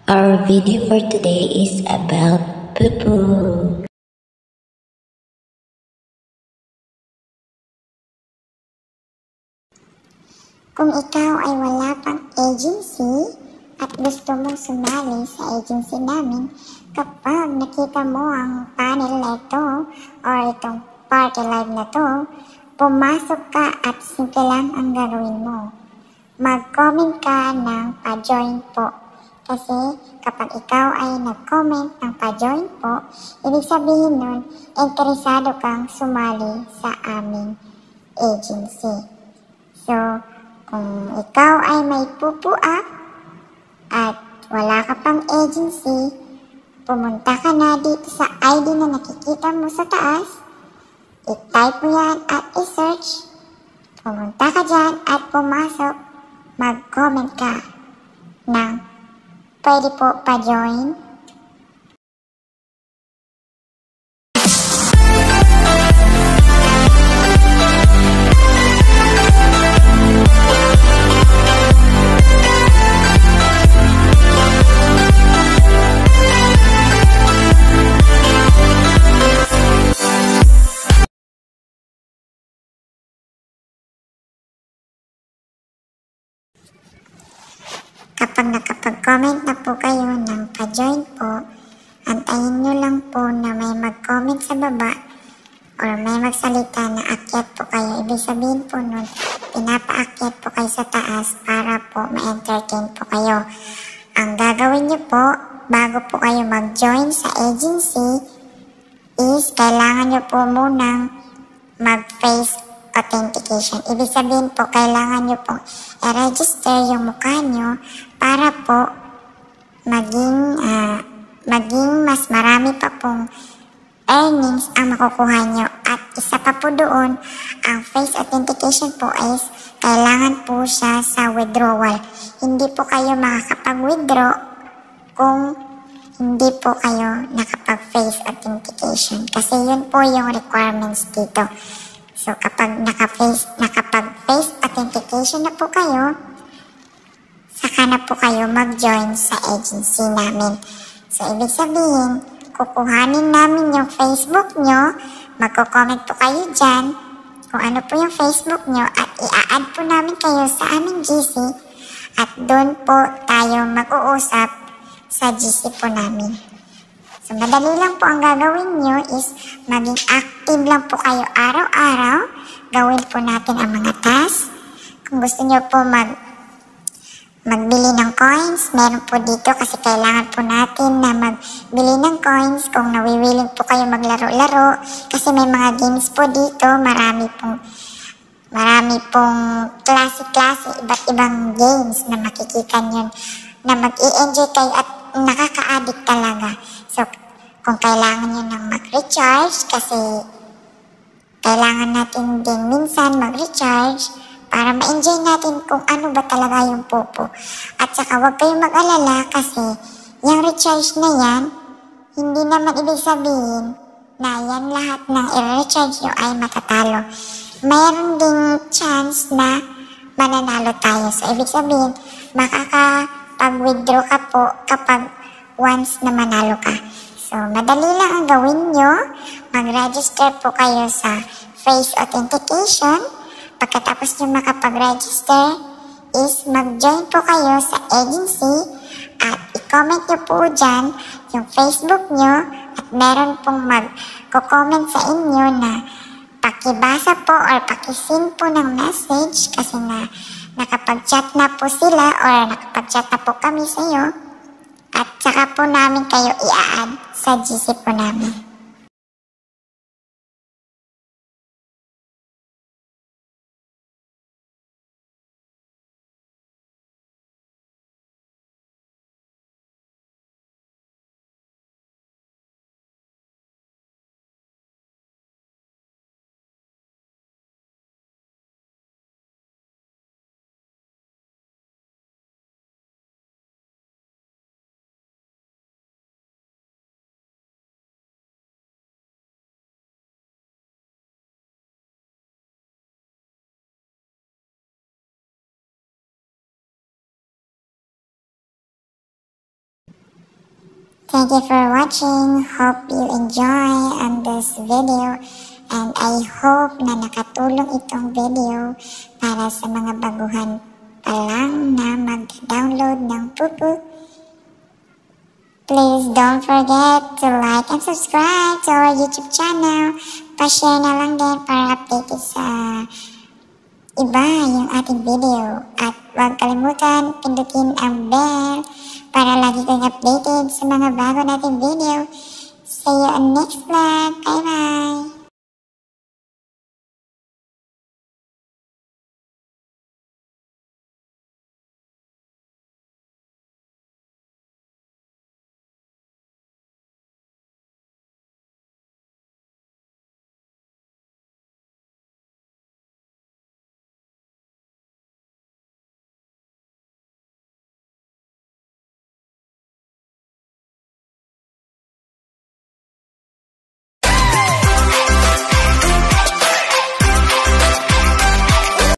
Our video for today is about poo-poo. Kung ikaw ay wala pang agency at gusto mong sumali sa agency namin, kapag nakita mo ang panel na ito or itong party live na to, pumasok ka at simple lang ang gagawin mo. Mag-comment ka ng pa-join po. Kasi kapag ikaw ay nag-comment ng pa-join po, ibig sabihin nun, interesado kang sumali sa aming agency. So, kung ikaw ay may poo-poo app at wala ka pang agency, pumunta ka na dito sa ID na nakikita mo sa taas, i-type mo yan at i-search, pumunta ka dyan at pumasok, mag-comment ka ng pwede po pa-join. Kapag nakapag-comment na po kayo ng pa-join po, antayin nyo lang po na may mag-comment sa baba or may magsalita na akyat po kayo. Ibig sabihin po nun, pinapaakyat po kayo sa taas para po ma-entertain po kayo. Ang gagawin nyo po, bago po kayo mag-join sa agency, is kailangan nyo po munang mag-face authentication. Ibig sabihin po, kailangan nyo po i-register yung mukha nyo para po maging mas marami pa pong earnings ang makukuha nyo. At isa pa po doon, ang face authentication po is kailangan po siya sa withdrawal. Hindi po kayo makakapag-withdraw kung hindi po kayo nakapag-face authentication. Kasi yun po yung requirements dito. So, kapag nakapag-face authentication na po kayo, saka na po kayo mag-join sa agency namin. So, ibig sabihin, kukuhanin namin yung Facebook nyo, magko-comment po kayo dyan, kung ano po yung Facebook nyo, at i-add po namin kayo sa aming GC, at doon po tayo mag-uusap sa GC po namin. So, madali lang po ang gagawin nyo is maging active lang po kayo araw-araw. Gawin po natin ang mga tasks. Kung gusto nyo po magbili ng coins, meron po dito kasi kailangan po natin na magbili ng coins kung nawiwilling po kayo maglaro-laro. Kasi may mga games po dito, marami pong klase-klase, iba't ibang games na makikita nyo na mag-i-enjoy kayo at nakaka-addict talaga. So, kung kailangan nyo nang mag-recharge, kasi kailangan natin din minsan mag-recharge para ma-enjoy natin kung ano ba talaga yung poo-poo. At saka huwag kayong mag-alala kasi yung recharge na yan, hindi naman ibig sabihin na yan lahat ng i-recharge nyo ay matatalo. Mayroon ding chance na mananalo tayo. So, ibig sabihin, makakapag-withdraw ka po kapag once na manalo ka. So, madali lang ang gawin nyo. Mag-register po kayo sa face authentication. Pagkatapos nyo makapag-register, is mag-join po kayo sa agency at i-comment nyo po dyan yung Facebook nyo at meron pong mag-comment sa inyo na pakibasa po or pakisend po ng message kasi na nakapag-chat na po sila or nakapag-chat na po kami sa iyo. At saka po namin kayo i-add sa GC po namin. Thank you for watching. Hope you enjoy on this video. And I hope na nakatulong itong video para sa mga baguhan pa lang na mag-download ng Pupu. Please don't forget to like and subscribe to our YouTube channel. Pa-share na lang din para updated sa iba yung ating video. At huwag kalimutan pindutin ang bell para lagi kang updated sa mga bago nating video. See you on next vlog. Bye bye!